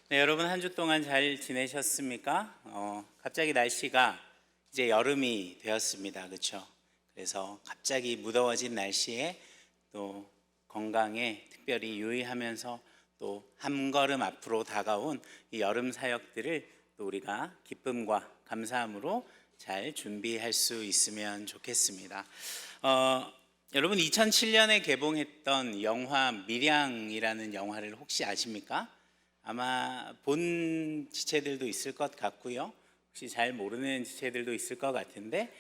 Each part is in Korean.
네, 여러분 한 주 동안 잘 지내셨습니까? 갑자기 날씨가 이제 여름이 되었습니다. 그렇죠? 그래서 갑자기 무더워진 날씨에 또 건강에 특별히 유의하면서 또 한 걸음 앞으로 다가온 이 여름 사역들을 또 우리가 기쁨과 감사함으로 잘 준비할 수 있으면 좋겠습니다. 여러분 2007년에 개봉했던 영화 밀양이라는 영화를 혹시 아십니까? 아마 본 지체들도 있을 것 같고요. 혹시 잘 모르는 지체들도 있을 것 같은데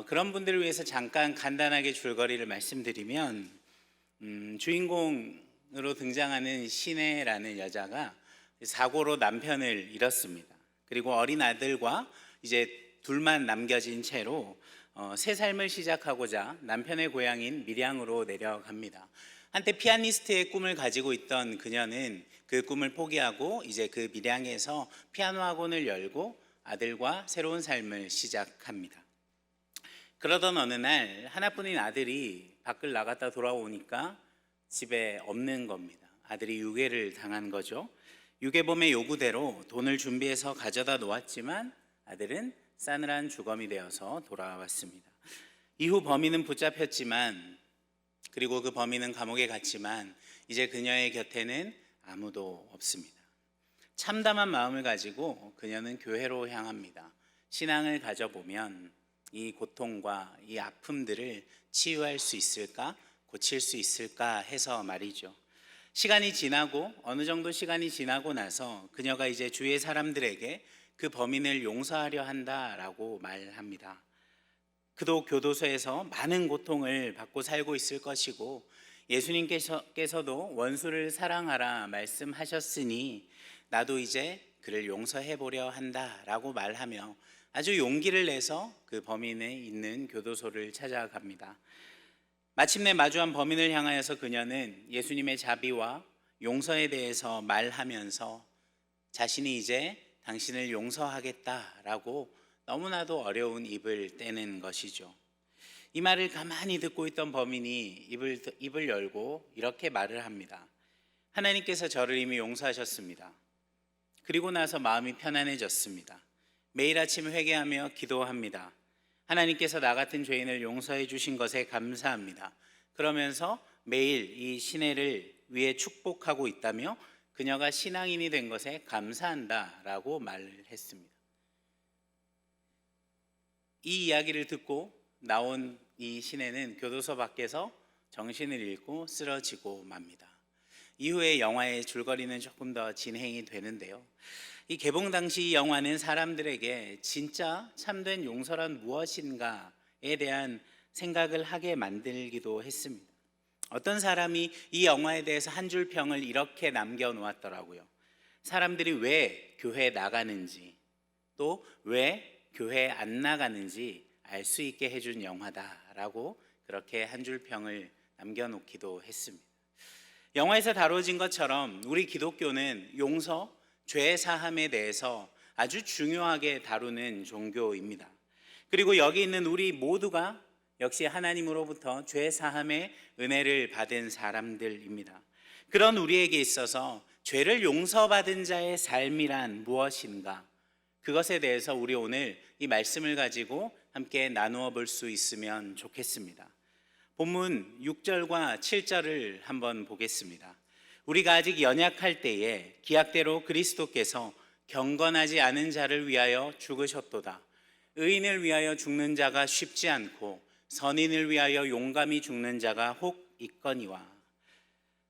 그런 분들을 위해서 잠깐 간단하게 줄거리를 말씀드리면 주인공으로 등장하는 신혜라는 여자가 사고로 남편을 잃었습니다. 그리고 어린 아들과 이제 둘만 남겨진 채로 새 삶을 시작하고자 남편의 고향인 밀양으로 내려갑니다. 한때 피아니스트의 꿈을 가지고 있던 그녀는 그 꿈을 포기하고 이제 그 밀양에서 피아노 학원을 열고 아들과 새로운 삶을 시작합니다. 그러던 어느 날 하나뿐인 아들이 밖을 나갔다 돌아오니까 집에 없는 겁니다. 아들이 유괴를 당한 거죠. 유괴범의 요구대로 돈을 준비해서 가져다 놓았지만 아들은 싸늘한 주검이 되어서 돌아왔습니다. 이후 범인은 붙잡혔지만 그리고 그 범인은 감옥에 갔지만 이제 그녀의 곁에는 아무도 없습니다. 참담한 마음을 가지고 그녀는 교회로 향합니다. 신앙을 가져보면 이 고통과 이 아픔들을 치유할 수 있을까? 고칠 수 있을까 해서 말이죠. 시간이 지나고 어느 정도 시간이 지나고 나서 그녀가 이제 주위의 사람들에게 그 범인을 용서하려 한다라고 말합니다. 그도 교도소에서 많은 고통을 받고 살고 있을 것이고 예수님께서도 원수를 사랑하라 말씀하셨으니 나도 이제 그를 용서해 보려 한다라고 말하며 아주 용기를 내서 그 범인이 있는 교도소를 찾아갑니다. 마침내 마주한 범인을 향하여서 그녀는 예수님의 자비와 용서에 대해서 말하면서 자신이 이제 당신을 용서하겠다라고 너무나도 어려운 입을 떼는 것이죠. 이 말을 가만히 듣고 있던 범인이 입을 열고 이렇게 말을 합니다. 하나님께서 저를 이미 용서하셨습니다. 그리고 나서 마음이 편안해졌습니다. 매일 아침 회개하며 기도합니다. 하나님께서 나 같은 죄인을 용서해 주신 것에 감사합니다. 그러면서 매일 이 신혜를 위해 축복하고 있다며 그녀가 신앙인이 된 것에 감사한다라고 말을 했습니다. 이 이야기를 듣고 나온 이 신혜는 교도소 밖에서 정신을 잃고 쓰러지고 맙니다. 이후에 영화의 줄거리는 조금 더 진행이 되는데요. 이 개봉 당시 이 영화는 사람들에게 진짜 참된 용서란 무엇인가에 대한 생각을 하게 만들기도 했습니다. 어떤 사람이 이 영화에 대해서 한 줄 평을 이렇게 남겨놓았더라고요. 사람들이 왜 교회 나가는지 또 왜 교회 안 나가는지 알 수 있게 해준 영화다라고 그렇게 한 줄 평을 남겨놓기도 했습니다. 영화에서 다뤄진 것처럼 우리 기독교는 용서, 죄 사함에 대해서 아주 중요하게 다루는 종교입니다. 그리고 여기 있는 우리 모두가 역시 하나님으로부터 죄 사함의 은혜를 받은 사람들입니다. 그런 우리에게 있어서 죄를 용서받은 자의 삶이란 무엇인가? 그것에 대해서 우리 오늘 이 말씀을 가지고 함께 나누어 볼 수 있으면 좋겠습니다. 본문 6절과 7절을 한번 보겠습니다. 우리가 아직 연약할 때에 기약대로 그리스도께서 경건하지 않은 자를 위하여 죽으셨도다. 의인을 위하여 죽는 자가 쉽지 않고 선인을 위하여 용감히 죽는 자가 혹 있거니와.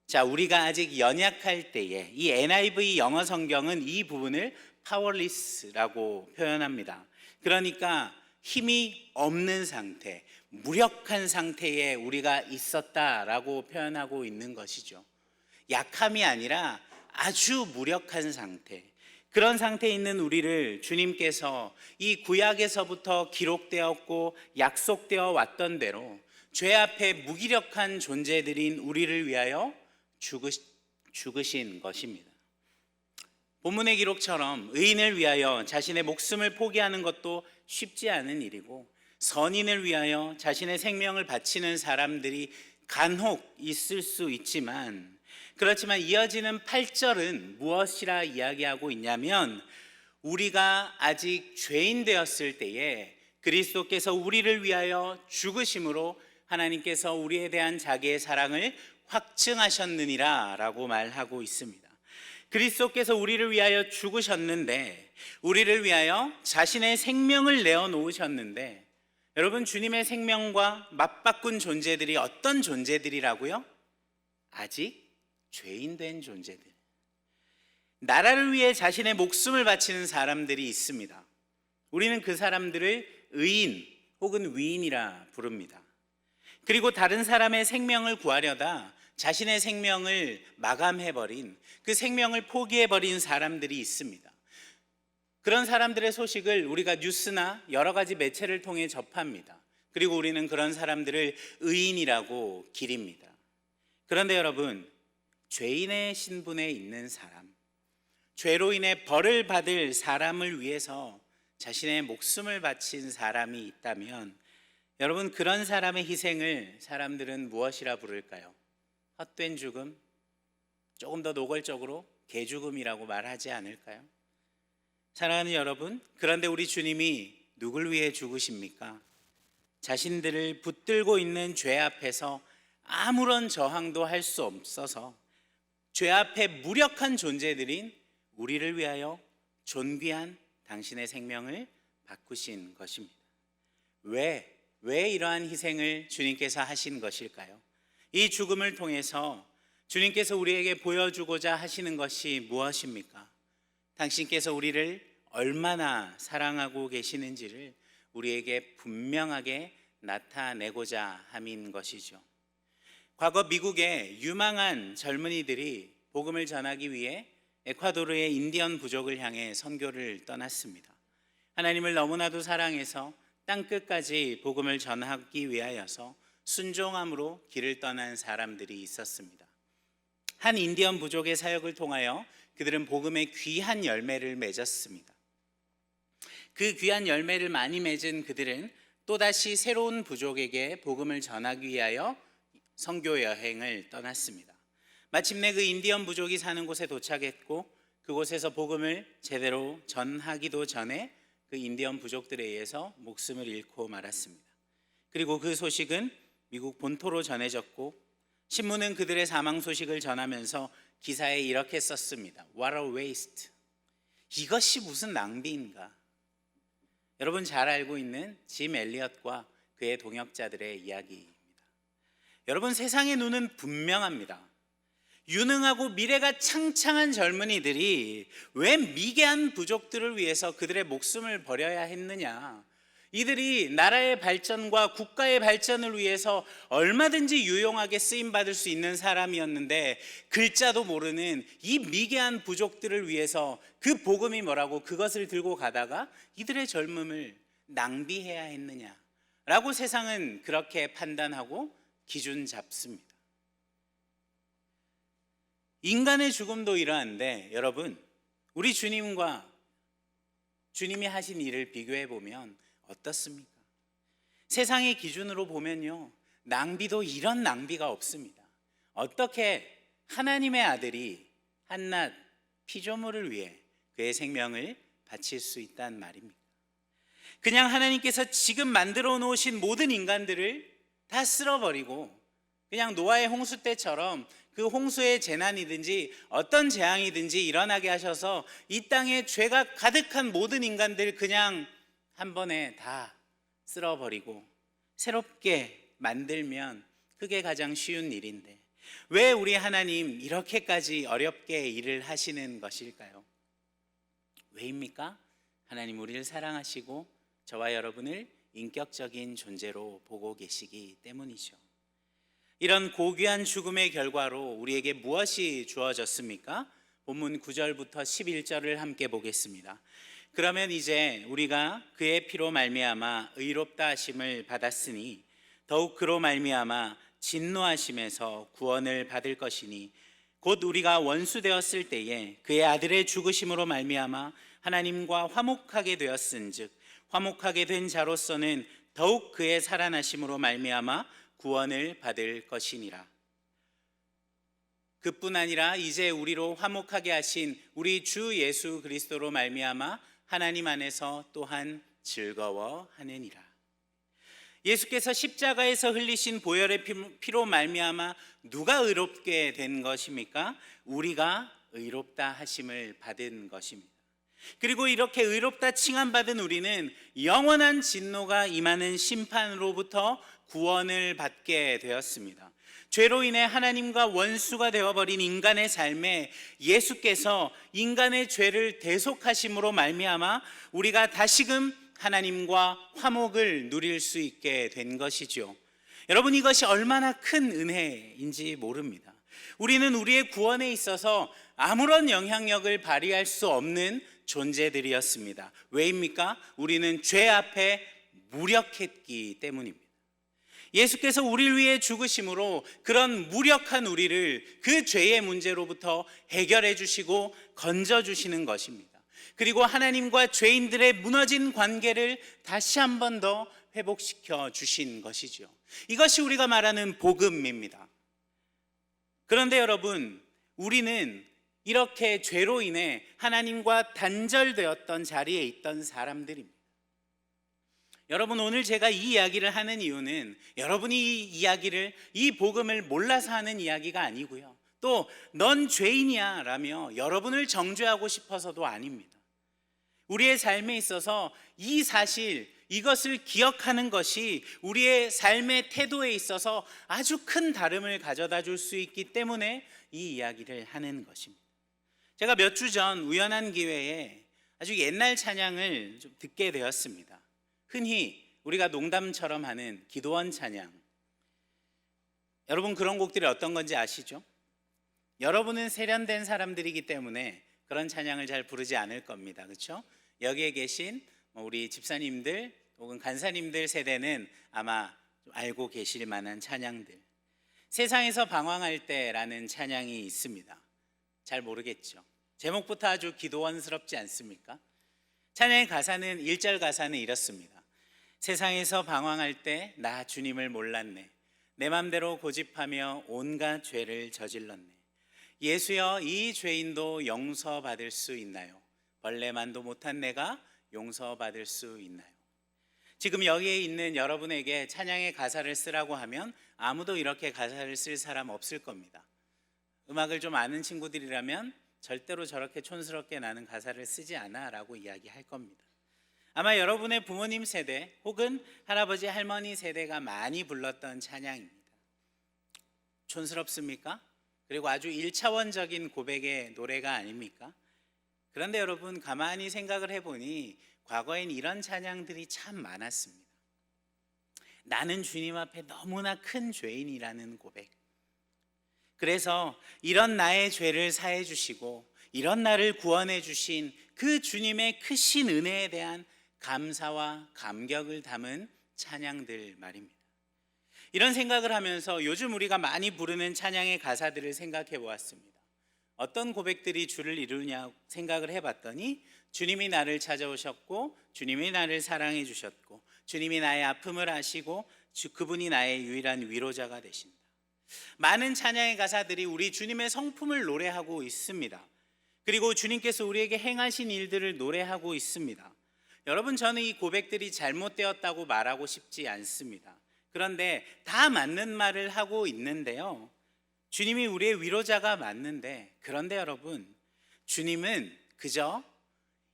자, 우리가 아직 연약할 때에 이 NIV 영어 성경은 이 부분을 powerless라고 표현합니다. 그러니까 힘이 없는 상태, 무력한 상태에 우리가 있었다라고 표현하고 있는 것이죠. 약함이 아니라 아주 무력한 상태. 그런 상태에 있는 우리를 주님께서 이 구약에서부터 기록되었고 약속되어 왔던 대로 죄 앞에 무기력한 존재들인 우리를 위하여 죽으신 것입니다. 본문의 기록처럼 의인을 위하여 자신의 목숨을 포기하는 것도 쉽지 않은 일이고 선인을 위하여 자신의 생명을 바치는 사람들이 간혹 있을 수 있지만 그렇지만 이어지는 8절은 무엇이라 이야기하고 있냐면 우리가 아직 죄인 되었을 때에 그리스도께서 우리를 위하여 죽으심으로 하나님께서 우리에 대한 자기의 사랑을 확증하셨느니라 라고 말하고 있습니다. 그리스도께서 우리를 위하여 죽으셨는데, 우리를 위하여 자신의 생명을 내어놓으셨는데, 여러분, 주님의 생명과 맞바꾼 존재들이 어떤 존재들이라고요? 아직 죄인 된 존재들, 나라를 위해 자신의 목숨을 바치는 사람들이 있습니다. 우리는 그 사람들을 의인 혹은 위인이라 부릅니다. 그리고 다른 사람의 생명을 구하려다 자신의 생명을 마감해버린, 그 생명을 포기해버린 사람들이 있습니다. 그런 사람들의 소식을 우리가 뉴스나 여러 가지 매체를 통해 접합니다. 그리고 우리는 그런 사람들을 의인이라고 기립니다. 그런데 여러분, 죄인의 신분에 있는 사람, 죄로 인해 벌을 받을 사람을 위해서 자신의 목숨을 바친 사람이 있다면, 여러분, 그런 사람의 희생을 사람들은 무엇이라 부를까요? 헛된 죽음? 조금 더 노골적으로 개죽음이라고 말하지 않을까요? 사랑하는 여러분, 그런데 우리 주님이 누굴 위해 죽으십니까? 자신들을 붙들고 있는 죄 앞에서 아무런 저항도 할 수 없어서 죄 앞에 무력한 존재들인 우리를 위하여 존귀한 당신의 생명을 바꾸신 것입니다. 왜 이러한 희생을 주님께서 하신 것일까요? 이 죽음을 통해서 주님께서 우리에게 보여주고자 하시는 것이 무엇입니까? 당신께서 우리를 얼마나 사랑하고 계시는지를 우리에게 분명하게 나타내고자 함인 것이죠. 과거 미국의 유망한 젊은이들이 복음을 전하기 위해 에콰도르의 인디언 부족을 향해 선교를 떠났습니다. 하나님을 너무나도 사랑해서 땅끝까지 복음을 전하기 위하여서 순종함으로 길을 떠난 사람들이 있었습니다. 한 인디언 부족의 사역을 통하여 그들은 복음의 귀한 열매를 맺었습니다. 그 귀한 열매를 많이 맺은 그들은 또다시 새로운 부족에게 복음을 전하기 위하여 선교 여행을 떠났습니다. 마침내 그 인디언 부족이 사는 곳에 도착했고, 그곳에서 복음을 제대로 전하기도 전에 그 인디언 부족들에 의해서 목숨을 잃고 말았습니다. 그리고 그 소식은 미국 본토로 전해졌고, 신문은 그들의 사망 소식을 전하면서 기사에 이렇게 썼습니다. What a waste. 이것이 무슨 낭비인가. 여러분 잘 알고 있는 짐 엘리엇과 그의 동역자들의 이야기입니다. 여러분, 세상의 눈은 분명합니다. 유능하고 미래가 창창한 젊은이들이 왜 미개한 부족들을 위해서 그들의 목숨을 버려야 했느냐. 이들이 나라의 발전과 국가의 발전을 위해서 얼마든지 유용하게 쓰임받을 수 있는 사람이었는데, 글자도 모르는 이 미개한 부족들을 위해서 그 복음이 뭐라고 그것을 들고 가다가 이들의 젊음을 낭비해야 했느냐라고 세상은 그렇게 판단하고 기준 잡습니다. 인간의 죽음도 이러한데, 여러분, 우리 주님과 주님이 하신 일을 비교해 보면 어떻습니까? 세상의 기준으로 보면요, 낭비도 이런 낭비가 없습니다. 어떻게 하나님의 아들이 한낱 피조물을 위해 그의 생명을 바칠 수 있단 말입니까? 그냥 하나님께서 지금 만들어 놓으신 모든 인간들을 다 쓸어버리고 그냥 노아의 홍수 때처럼 그 홍수의 재난이든지 어떤 재앙이든지 일어나게 하셔서 이 땅에 죄가 가득한 모든 인간들 그냥 한 번에 다 쓸어버리고 새롭게 만들면 그게 가장 쉬운 일인데, 왜 우리 하나님 이렇게까지 어렵게 일을 하시는 것일까요? 왜입니까? 하나님 우리를 사랑하시고 저와 여러분을 인격적인 존재로 보고 계시기 때문이죠. 이런 고귀한 죽음의 결과로 우리에게 무엇이 주어졌습니까? 본문 9절부터 11절을 함께 보겠습니다. 그러면 이제 우리가 그의 피로 말미암아 의롭다 하심을 받았으니 더욱 그로 말미암아 진노하심에서 구원을 받을 것이니, 곧 우리가 원수 되었을 때에 그의 아들의 죽으심으로 말미암아 하나님과 화목하게 되었은즉 화목하게 된 자로서는 더욱 그의 살아나심으로 말미암아 구원을 받을 것이니라. 그뿐 아니라 이제 우리로 화목하게 하신 우리 주 예수 그리스도로 말미암아 하나님 안에서 또한 즐거워하느니라. 예수께서 십자가에서 흘리신 보혈의 피로 말미암아 누가 의롭게 된 것입니까? 우리가 의롭다 하심을 받은 것입니다. 그리고 이렇게 의롭다 칭함받은 우리는 영원한 진노가 임하는 심판으로부터 구원을 받게 되었습니다. 죄로 인해 하나님과 원수가 되어버린 인간의 삶에 예수께서 인간의 죄를 대속하심으로 말미암아 우리가 다시금 하나님과 화목을 누릴 수 있게 된 것이죠. 여러분, 이것이 얼마나 큰 은혜인지 모릅니다. 우리는 우리의 구원에 있어서 아무런 영향력을 발휘할 수 없는 존재들이었습니다. 왜입니까? 우리는 죄 앞에 무력했기 때문입니다. 예수께서 우리를 위해 죽으심으로 그런 무력한 우리를 그 죄의 문제로부터 해결해 주시고 건져 주시는 것입니다. 그리고 하나님과 죄인들의 무너진 관계를 다시 한 번 더 회복시켜 주신 것이죠. 이것이 우리가 말하는 복음입니다. 그런데 여러분, 우리는 이렇게 죄로 인해 하나님과 단절되었던 자리에 있던 사람들입니다. 여러분, 오늘 제가 이 이야기를 하는 이유는 여러분이 이 이야기를, 이 복음을 몰라서 하는 이야기가 아니고요, 또 넌 죄인이야 라며 여러분을 정죄하고 싶어서도 아닙니다. 우리의 삶에 있어서 이 사실, 이것을 기억하는 것이 우리의 삶의 태도에 있어서 아주 큰 다름을 가져다 줄 수 있기 때문에 이 이야기를 하는 것입니다. 제가 몇 주 전 우연한 기회에 아주 옛날 찬양을 좀 듣게 되었습니다. 흔히 우리가 농담처럼 하는 기도원 찬양. 여러분, 그런 곡들이 어떤 건지 아시죠? 여러분은 세련된 사람들이기 때문에 그런 찬양을 잘 부르지 않을 겁니다. 그렇죠? 여기에 계신 우리 집사님들 혹은 간사님들 세대는 아마 알고 계실 만한 찬양들. 세상에서 방황할 때라는 찬양이 있습니다. 잘 모르겠죠? 제목부터 아주 기도원스럽지 않습니까? 찬양의 가사는 1절 가사는 이렇습니다. 세상에서 방황할 때 나 주님을 몰랐네. 내 맘대로 고집하며 온갖 죄를 저질렀네. 예수여, 이 죄인도 용서받을 수 있나요? 벌레만도 못한 내가 용서받을 수 있나요? 지금 여기에 있는 여러분에게 찬양의 가사를 쓰라고 하면 아무도 이렇게 가사를 쓸 사람 없을 겁니다. 음악을 좀 아는 친구들이라면 절대로 저렇게 촌스럽게 나는 가사를 쓰지 않아 라고 이야기할 겁니다. 아마 여러분의 부모님 세대 혹은 할아버지 할머니 세대가 많이 불렀던 찬양입니다. 촌스럽습니까? 그리고 아주 1차원적인 고백의 노래가 아닙니까? 그런데 여러분, 가만히 생각을 해보니 과거엔 이런 찬양들이 참 많았습니다. 나는 주님 앞에 너무나 큰 죄인이라는 고백. 그래서 이런 나의 죄를 사해 주시고 이런 나를 구원해 주신 그 주님의 크신 은혜에 대한 감사와 감격을 담은 찬양들 말입니다. 이런 생각을 하면서 요즘 우리가 많이 부르는 찬양의 가사들을 생각해 보았습니다. 어떤 고백들이 주를 이루냐 생각을 해봤더니 주님이 나를 찾아오셨고 주님이 나를 사랑해 주셨고 주님이 나의 아픔을 아시고 그분이 나의 유일한 위로자가 되신다. 많은 찬양의 가사들이 우리 주님의 성품을 노래하고 있습니다. 그리고 주님께서 우리에게 행하신 일들을 노래하고 있습니다. 여러분, 저는 이 고백들이 잘못되었다고 말하고 싶지 않습니다. 그런데 다 맞는 말을 하고 있는데요, 주님이 우리의 위로자가 맞는데, 그런데 여러분, 주님은 그저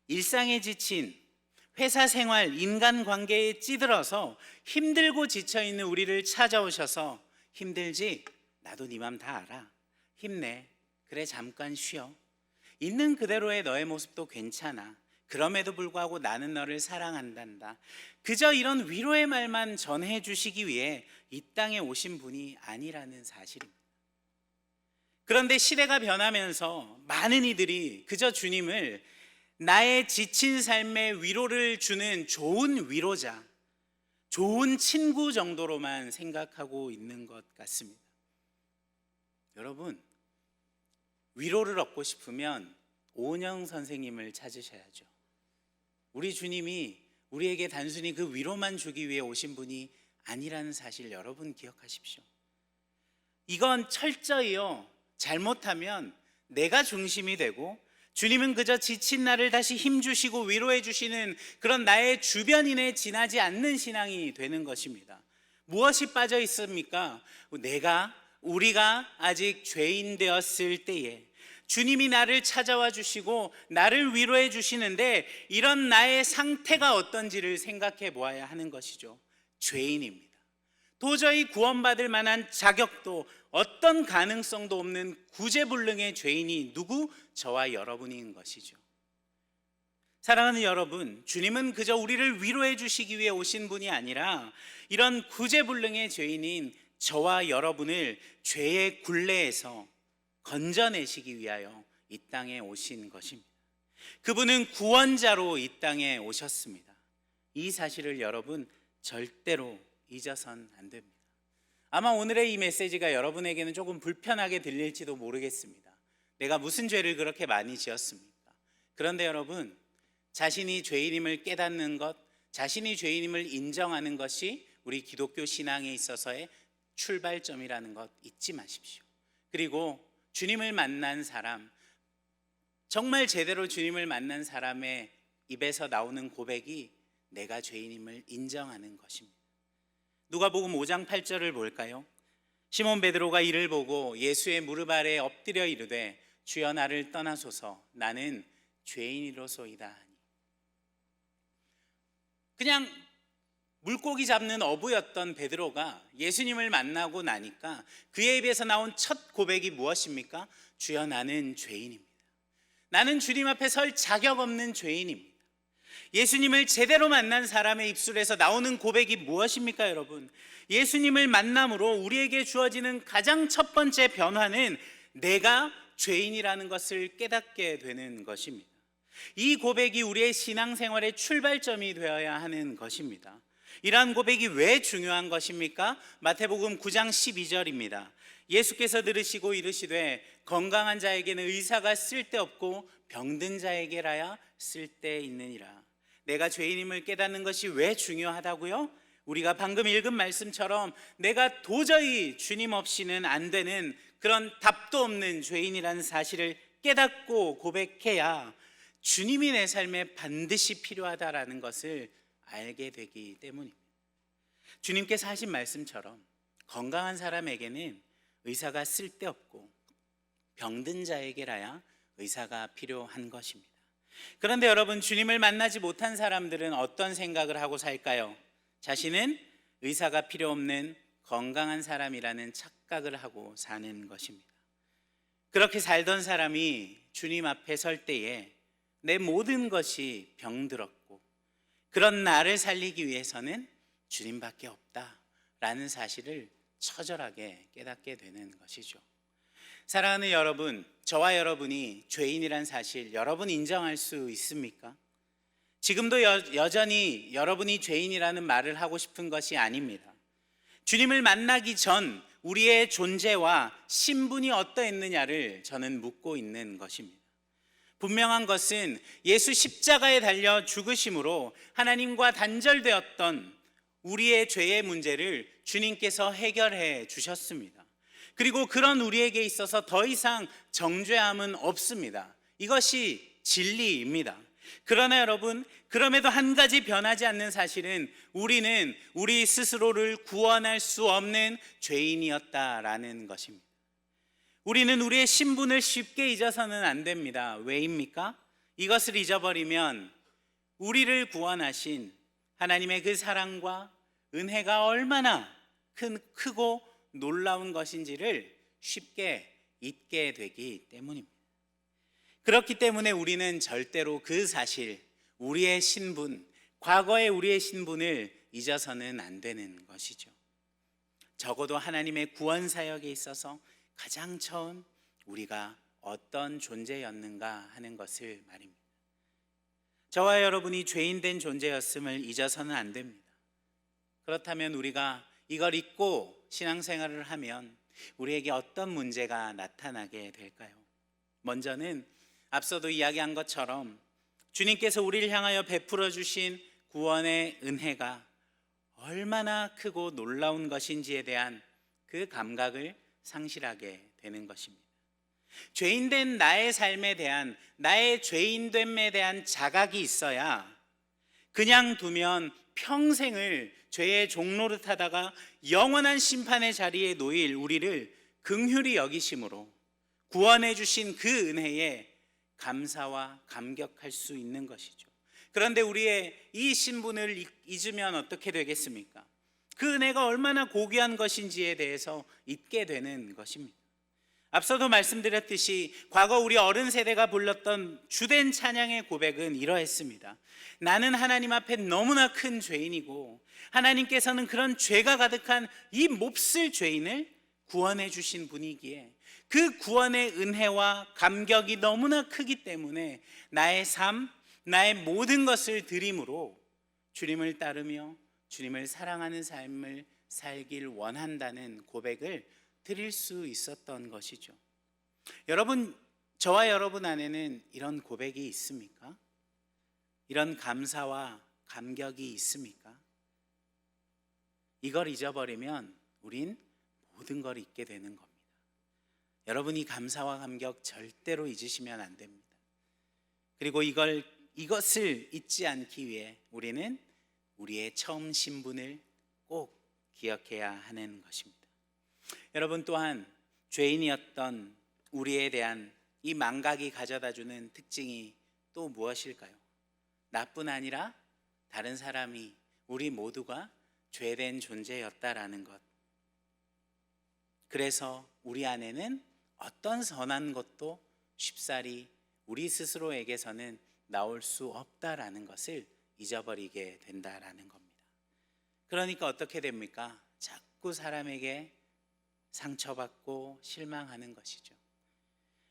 일상에 지친 회사 생활, 인간관계에 찌들어서 힘들고 지쳐있는 우리를 찾아오셔서 힘들지? 나도 네 맘 다 알아. 힘내. 그래, 잠깐 쉬어. 있는 그대로의 너의 모습도 괜찮아. 그럼에도 불구하고 나는 너를 사랑한단다. 그저 이런 위로의 말만 전해주시기 위해 이 땅에 오신 분이 아니라는 사실입니다. 그런데 시대가 변하면서 많은 이들이 그저 주님을 나의 지친 삶에 위로를 주는 좋은 위로자, 좋은 친구 정도로만 생각하고 있는 것 같습니다. 여러분, 위로를 얻고 싶으면 오은영 선생님을 찾으셔야죠. 우리 주님이 우리에게 단순히 그 위로만 주기 위해 오신 분이 아니라는 사실 여러분 기억하십시오. 이건 철저히요, 잘못하면 내가 중심이 되고 주님은 그저 지친 나를 다시 힘주시고 위로해 주시는 그런 나의 주변인에 지나지 않는 신앙이 되는 것입니다. 무엇이 빠져 있습니까? 우리가 아직 죄인 되었을 때에 주님이 나를 찾아와 주시고 나를 위로해 주시는데 이런 나의 상태가 어떤지를 생각해 보아야 하는 것이죠. 죄인입니다. 도저히 구원받을 만한 자격도 어떤 가능성도 없는 구제불능의 죄인이 저와 여러분인 것이죠. 사랑하는 여러분, 주님은 그저 우리를 위로해 주시기 위해 오신 분이 아니라 이런 구제불능의 죄인인 저와 여러분을 죄의 굴레에서 건져내시기 위하여 이 땅에 오신 것입니다. 그분은 구원자로 이 땅에 오셨습니다. 이 사실을 여러분 절대로 잊어선 안 됩니다. 아마 오늘의 이 메시지가 여러분에게는 조금 불편하게 들릴지도 모르겠습니다. 내가 무슨 죄를 그렇게 많이 지었습니까? 그런데 여러분, 자신이 죄인임을 깨닫는 것, 자신이 죄인임을 인정하는 것이 우리 기독교 신앙에 있어서의 출발점이라는 것 잊지 마십시오. 그리고 주님을 만난 사람, 정말 제대로 주님을 만난 사람의 입에서 나오는 고백이 내가 죄인임을 인정하는 것입니다. 누가복음 5장 8절을 볼까요? 시몬 베드로가 이를 보고 예수의 무릎 아래 엎드려 이르되 주여 나를 떠나소서 나는 죄인이로소이다 하니. 그냥 물고기 잡는 어부였던 베드로가 예수님을 만나고 나니까 그의 입에서 나온 첫 고백이 무엇입니까? 주여 나는 죄인입니다. 나는 주님 앞에 설 자격 없는 죄인입니다. 예수님을 제대로 만난 사람의 입술에서 나오는 고백이 무엇입니까, 여러분? 예수님을 만남으로 우리에게 주어지는 가장 첫 번째 변화는 내가 죄인이라는 것을 깨닫게 되는 것입니다. 이 고백이 우리의 신앙생활의 출발점이 되어야 하는 것입니다. 이러한 고백이 왜 중요한 것입니까? 마태복음 9장 12절입니다. 예수께서 들으시고 이르시되 건강한 자에게는 의사가 쓸데없고 병든 자에게라야 쓸데있느니라. 내가 죄인임을 깨닫는 것이 왜 중요하다고요? 우리가 방금 읽은 말씀처럼 내가 도저히 주님 없이는 안 되는 그런 답도 없는 죄인이라는 사실을 깨닫고 고백해야 주님이 내 삶에 반드시 필요하다라는 것을 알게 되기 때문입니다. 주님께서 하신 말씀처럼 건강한 사람에게는 의사가 쓸데없고 병든 자에게라야 의사가 필요한 것입니다. 그런데 여러분, 주님을 만나지 못한 사람들은 어떤 생각을 하고 살까요? 자신은 의사가 필요 없는 건강한 사람이라는 착각을 하고 사는 것입니다. 그렇게 살던 사람이 주님 앞에 설 때에 내 모든 것이 병들었고 그런 나를 살리기 위해서는 주님밖에 없다라는 사실을 처절하게 깨닫게 되는 것이죠. 사랑하는 여러분, 저와 여러분이 죄인이란 사실 여러분 인정할 수 있습니까? 지금도 여전히 여러분이 죄인이라는 말을 하고 싶은 것이 아닙니다. 주님을 만나기 전 우리의 존재와 신분이 어떠했느냐를 저는 묻고 있는 것입니다. 분명한 것은 예수 십자가에 달려 죽으심으로 하나님과 단절되었던 우리의 죄의 문제를 주님께서 해결해 주셨습니다. 그리고 그런 우리에게 있어서 더 이상 정죄함은 없습니다. 이것이 진리입니다. 그러나 여러분, 그럼에도 한 가지 변하지 않는 사실은 우리는 우리 스스로를 구원할 수 없는 죄인이었다라는 것입니다. 우리는 우리의 신분을 쉽게 잊어서는 안 됩니다. 왜입니까? 이것을 잊어버리면 우리를 구원하신 하나님의 그 사랑과 은혜가 얼마나 크고 놀라운 것인지를 쉽게 잊게 되기 때문입니다. 그렇기 때문에 우리는 절대로 그 사실, 우리의 신분, 과거의 우리의 신분을 잊어서는 안 되는 것이죠. 적어도 하나님의 구원 사역에 있어서 가장 처음 우리가 어떤 존재였는가 하는 것을 말입니다. 저와 여러분이 죄인된 존재였음을 잊어서는 안 됩니다. 그렇다면 우리가 이걸 잊고 신앙생활을 하면 우리에게 어떤 문제가 나타나게 될까요? 먼저는 앞서도 이야기한 것처럼 주님께서 우리를 향하여 베풀어 주신 구원의 은혜가 얼마나 크고 놀라운 것인지에 대한 그 감각을 상실하게 되는 것입니다. 죄인된 나의 삶에 대한, 나의 죄인됨에 대한 자각이 있어야 그냥 두면 평생을 죄의 종노릇 하다가 영원한 심판의 자리에 놓일 우리를 긍휼히 여기심으로 구원해 주신 그 은혜에 감사와 감격할 수 있는 것이죠. 그런데 우리의 이 신분을 잊으면 어떻게 되겠습니까? 그 은혜가 얼마나 고귀한 것인지에 대해서 잊게 되는 것입니다. 앞서도 말씀드렸듯이 과거 우리 어른 세대가 불렀던 주된 찬양의 고백은 이러했습니다. 나는 하나님 앞에 너무나 큰 죄인이고 하나님께서는 그런 죄가 가득한 이 몹쓸 죄인을 구원해 주신 분이기에 그 구원의 은혜와 감격이 너무나 크기 때문에 나의 삶, 나의 모든 것을 드림으로 주님을 따르며 주님을 사랑하는 삶을 살길 원한다는 고백을 드릴 수 있었던 것이죠. 여러분, 저와 여러분 안에는 이런 고백이 있습니까? 이런 감사와 감격이 있습니까? 이걸 잊어버리면 우린 모든 걸 잊게 되는 겁니다. 여러분이 감사와 감격 절대로 잊으시면 안 됩니다. 그리고 이것을 잊지 않기 위해 우리는 우리의 처음 신분을 꼭 기억해야 하는 것입니다. 여러분, 또한 죄인이었던 우리에 대한 이 망각이 가져다주는 특징이 또 무엇일까요? 나뿐 아니라 다른 사람이, 우리 모두가 죄된 존재였다라는 것. 그래서 우리 안에는 어떤 선한 것도 쉽사리 우리 스스로에게서는 나올 수 없다라는 것을 잊어버리게 된다라는 겁니다. 그러니까 어떻게 됩니까? 자꾸 사람에게 상처받고 실망하는 것이죠.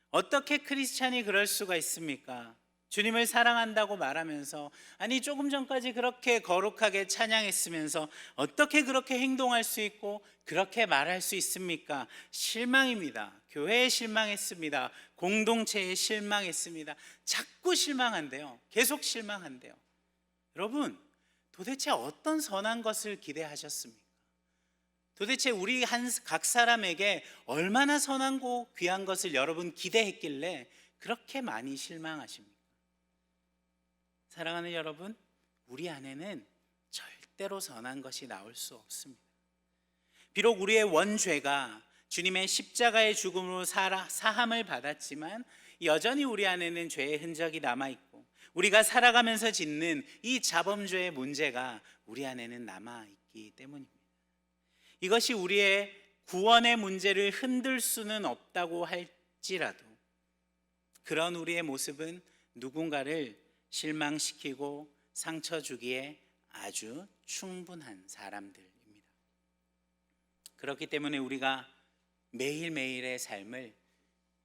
어떻게 크리스찬이 그럴 수가 있습니까? 주님을 사랑한다고 말하면서, 아니 조금 전까지 그렇게 거룩하게 찬양했으면서 어떻게 그렇게 행동할 수 있고 그렇게 말할 수 있습니까? 실망입니다. 교회에 실망했습니다. 공동체에 실망했습니다. 자꾸 실망한대요. 계속 실망한대요. 여러분, 도대체 어떤 선한 것을 기대하셨습니까? 도대체 우리 각 사람에게 얼마나 선하고 귀한 것을 여러분 기대했길래 그렇게 많이 실망하십니까? 사랑하는 여러분, 우리 안에는 절대로 선한 것이 나올 수 없습니다. 비록 우리의 원죄가 주님의 십자가의 죽음으로 사함을 받았지만 여전히 우리 안에는 죄의 흔적이 남아있고 우리가 살아가면서 짓는 이 자범죄의 문제가 우리 안에는 남아있기 때문입니다. 이것이 우리의 구원의 문제를 흔들 수는 없다고 할지라도 그런 우리의 모습은 누군가를 실망시키고 상처 주기에 아주 충분한 사람들입니다. 그렇기 때문에 우리가 매일매일의 삶을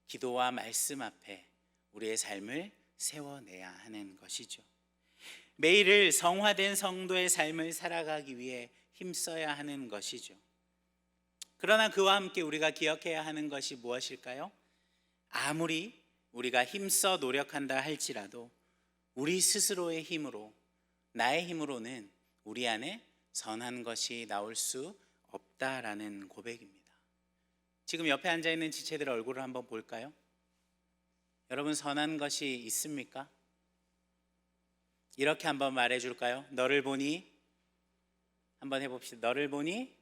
기도와 말씀 앞에 우리의 삶을 세워내야 하는 것이죠. 매일을 성화된 성도의 삶을 살아가기 위해 힘써야 하는 것이죠. 그러나 그와 함께 우리가 기억해야 하는 것이 무엇일까요? 아무리 우리가 힘써 노력한다 할지라도 우리 스스로의 힘으로, 나의 힘으로는 우리 안에 선한 것이 나올 수 없다라는 고백입니다. 지금 옆에 앉아있는 지체들 얼굴을 한번 볼까요? 여러분, 선한 것이 있습니까? 이렇게 한번 말해줄까요? 너를 보니, 한번 해봅시다. 너를 보니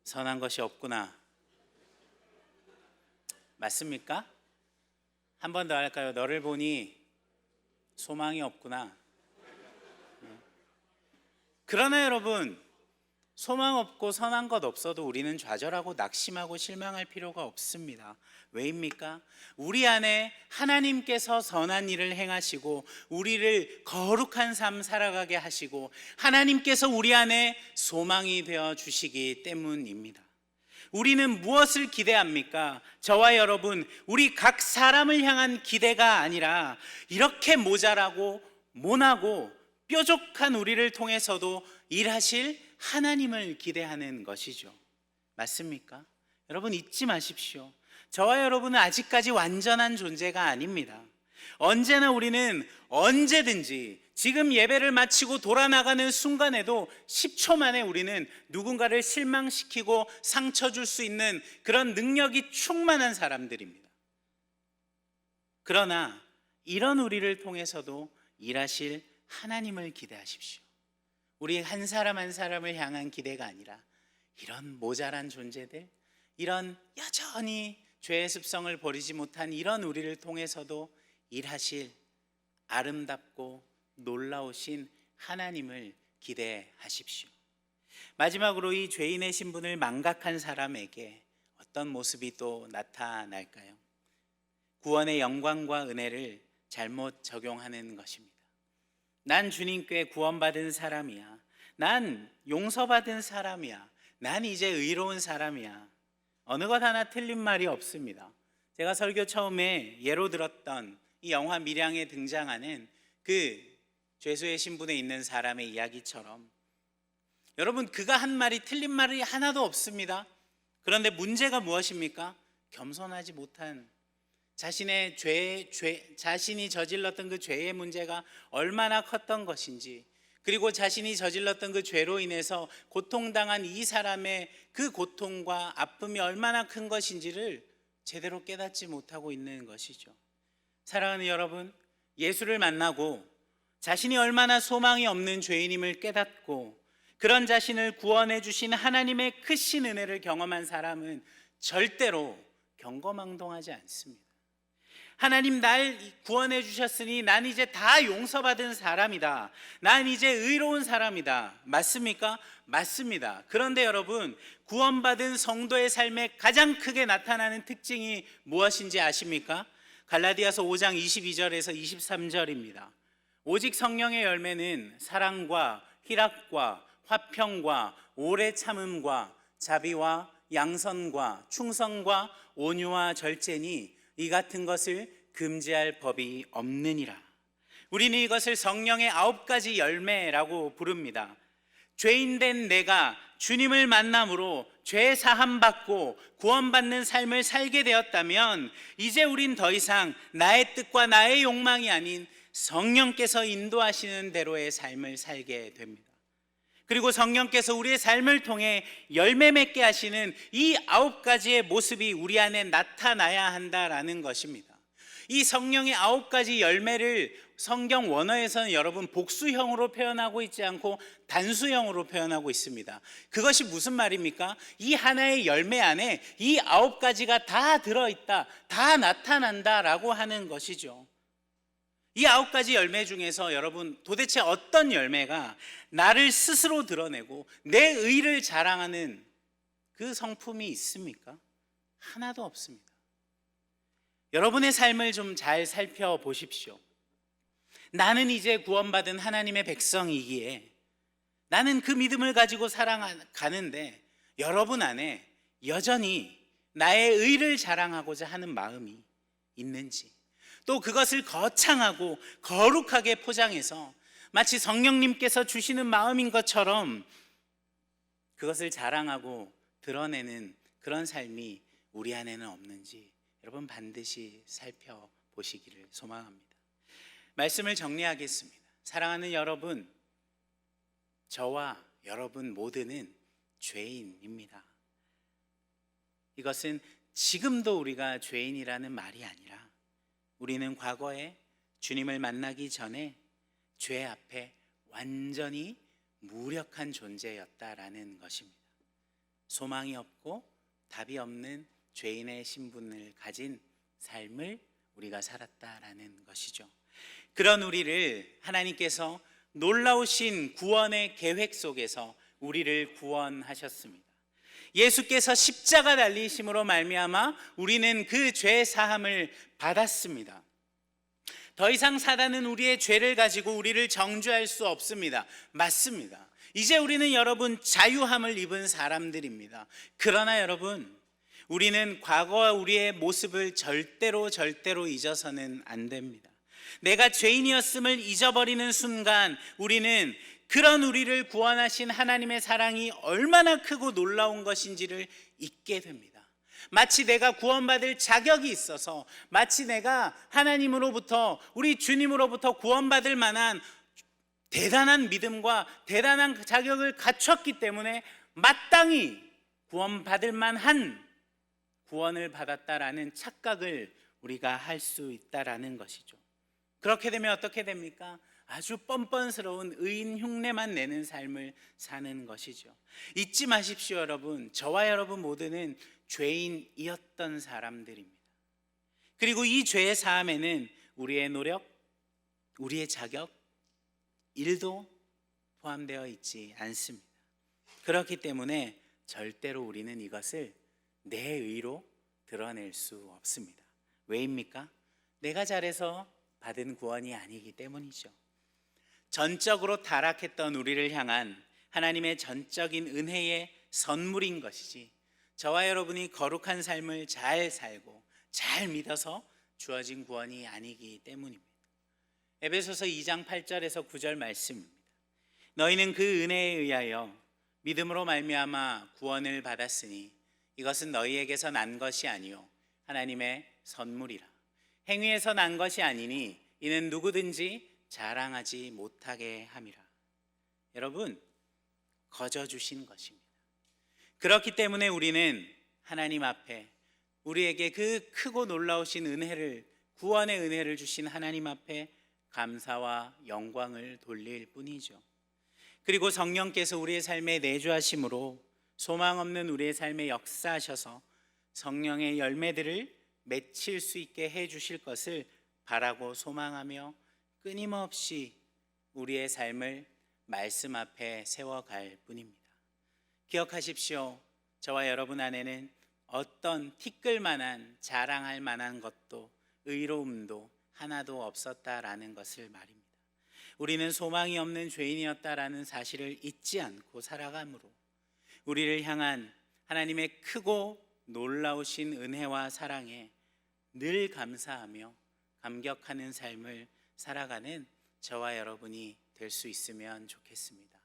선한 것이 없구나. 맞습니까? 한 번 더 할까요? 너를 보니 소망이 없구나. 그러나 여러분, 소망 없고 선한 것 없어도 우리는 좌절하고 낙심하고 실망할 필요가 없습니다. 왜입니까? 우리 안에 하나님께서 선한 일을 행하시고 우리를 거룩한 삶 살아가게 하시고 하나님께서 우리 안에 소망이 되어 주시기 때문입니다. 우리는 무엇을 기대합니까? 저와 여러분, 우리 각 사람을 향한 기대가 아니라 이렇게 모자라고 모나고 뾰족한 우리를 통해서도 일하실 하나님을 기대하는 것이죠. 맞습니까? 여러분, 잊지 마십시오. 저와 여러분은 아직까지 완전한 존재가 아닙니다. 언제나 우리는 언제든지 지금 예배를 마치고 돌아나가는 순간에도 10초 만에 우리는 누군가를 실망시키고 상처 줄 수 있는 그런 능력이 충만한 사람들입니다. 그러나 이런 우리를 통해서도 일하실 하나님을 기대하십시오. 우리 한 사람 한 사람을 향한 기대가 아니라 이런 모자란 존재들, 이런 여전히 죄의 습성을 버리지 못한 이런 우리를 통해서도 일하실 아름답고 놀라우신 하나님을 기대하십시오. 마지막으로 이 죄인의 신분을 망각한 사람에게 어떤 모습이 또 나타날까요? 구원의 영광과 은혜를 잘못 적용하는 것입니다. 난 주님께 구원받은 사람이야. 난 용서받은 사람이야. 난 이제 의로운 사람이야. 어느 것 하나 틀린 말이 없습니다. 제가 설교 처음에 예로 들었던 이 영화 밀양에 등장하는 그 죄수의 신분에 있는 사람의 이야기처럼 여러분, 그가 한 말이 틀린 말이 하나도 없습니다. 그런데 문제가 무엇입니까? 겸손하지 못한 자신의 자신이 저질렀던 그 죄의 문제가 얼마나 컸던 것인지, 그리고 자신이 저질렀던 그 죄로 인해서 고통당한 이 사람의 그 고통과 아픔이 얼마나 큰 것인지를 제대로 깨닫지 못하고 있는 것이죠. 사랑하는 여러분, 예수를 만나고 자신이 얼마나 소망이 없는 죄인임을 깨닫고 그런 자신을 구원해 주신 하나님의 크신 은혜를 경험한 사람은 절대로 경거망동하지 않습니다. 하나님, 날 구원해 주셨으니 난 이제 다 용서받은 사람이다. 난 이제 의로운 사람이다. 맞습니까? 맞습니다. 그런데 여러분, 구원받은 성도의 삶에 가장 크게 나타나는 특징이 무엇인지 아십니까? 갈라디아서 5장 22절에서 23절입니다. 오직 성령의 열매는 사랑과 희락과 화평과 오래 참음과 자비와 양선과 충성과 온유와 절제니 이 같은 것을 금지할 법이 없느니라. 우리는 이것을 성령의 9가지 열매라고 부릅니다. 죄인된 내가 주님을 만남으로 죄 사함 받고 구원받는 삶을 살게 되었다면 이제 우린 더 이상 나의 뜻과 나의 욕망이 아닌 성령께서 인도하시는 대로의 삶을 살게 됩니다. 그리고 성령께서 우리의 삶을 통해 열매 맺게 하시는 이 9가지의 모습이 우리 안에 나타나야 한다라는 것입니다. 이 성령의 9가지 열매를 성경 원어에서는 여러분 복수형으로 표현하고 있지 않고 단수형으로 표현하고 있습니다. 그것이 무슨 말입니까? 이 하나의 열매 안에 이 9가지가 다 들어있다, 다 나타난다라고 하는 것이죠. 이 9가지 열매 중에서 여러분 도대체 어떤 열매가 나를 스스로 드러내고 내 의를 자랑하는 그 성품이 있습니까? 하나도 없습니다. 여러분의 삶을 좀 잘 살펴보십시오. 나는 이제 구원받은 하나님의 백성이기에 나는 그 믿음을 가지고 살아가는데 여러분 안에 여전히 나의 의를 자랑하고자 하는 마음이 있는지, 또 그것을 거창하고 거룩하게 포장해서 마치 성령님께서 주시는 마음인 것처럼 그것을 자랑하고 드러내는 그런 삶이 우리 안에는 없는지 여러분 반드시 살펴보시기를 소망합니다. 말씀을 정리하겠습니다. 사랑하는 여러분, 저와 여러분 모두는 죄인입니다. 이것은 지금도 우리가 죄인이라는 말이 아니라 우리는 과거에 주님을 만나기 전에 죄 앞에 완전히 무력한 존재였다라는 것입니다. 소망이 없고 답이 없는 죄인의 신분을 가진 삶을 우리가 살았다라는 것이죠. 그런 우리를 하나님께서 놀라우신 구원의 계획 속에서 우리를 구원하셨습니다. 예수께서 십자가 달리심으로 말미암아 우리는 그 죄 사함을 받았습니다. 더 이상 사단은 우리의 죄를 가지고 우리를 정죄할 수 없습니다. 맞습니다. 이제 우리는 여러분 자유함을 입은 사람들입니다. 그러나 여러분, 우리는 과거와 우리의 모습을 절대로 잊어서는 안 됩니다. 내가 죄인이었음을 잊어버리는 순간 우리는 그런 우리를 구원하신 하나님의 사랑이 얼마나 크고 놀라운 것인지를 잊게 됩니다. 마치 내가 구원받을 자격이 있어서, 마치 내가 하나님으로부터, 우리 주님으로부터 구원받을 만한 대단한 믿음과 대단한 자격을 갖췄기 때문에 마땅히 구원받을 만한 구원을 받았다라는 착각을 우리가 할 수 있다라는 것이죠. 그렇게 되면 어떻게 됩니까? 아주 뻔뻔스러운 의인 흉내만 내는 삶을 사는 것이죠. 잊지 마십시오, 여러분. 저와 여러분 모두는 죄인이었던 사람들입니다. 그리고 이 죄의 사함에는 우리의 노력, 우리의 자격, 일도 포함되어 있지 않습니다. 그렇기 때문에 절대로 우리는 이것을 내 의로 드러낼 수 없습니다. 왜입니까? 내가 잘해서 받은 구원이 아니기 때문이죠. 전적으로 타락했던 우리를 향한 하나님의 전적인 은혜의 선물인 것이지, 저와 여러분이 거룩한 삶을 잘 살고 잘 믿어서 주어진 구원이 아니기 때문입니다. 에베소서 2장 8절에서 9절 말씀입니다. 너희는 그 은혜에 의하여 믿음으로 말미암아 구원을 받았으니 이것은 너희에게서 난 것이 아니요 하나님의 선물이라. 행위에서 난 것이 아니니 이는 누구든지 자랑하지 못하게 함이라. 여러분, 거저 주신 것입니다. 그렇기 때문에 우리는 하나님 앞에 우리에게 그 크고 놀라우신 은혜를, 구원의 은혜를 주신 하나님 앞에 감사와 영광을 돌릴 뿐이죠. 그리고 성령께서 우리의 삶에 내주하심으로 소망 없는 우리의 삶에 역사하셔서 성령의 열매들을 맺힐 수 있게 해 주실 것을 바라고 소망하며 끊임없이 우리의 삶을 말씀 앞에 세워갈 뿐입니다. 기억하십시오. 저와 여러분 안에는 어떤 티끌만한 자랑할 만한 것도 의로움도 하나도 없었다라는 것을 말입니다. 우리는 소망이 없는 죄인이었다라는 사실을 잊지 않고 살아가므로 우리를 향한 하나님의 크고 놀라우신 은혜와 사랑에 늘 감사하며 감격하는 삶을 살아가는 저와 여러분이 될 수 있으면 좋겠습니다.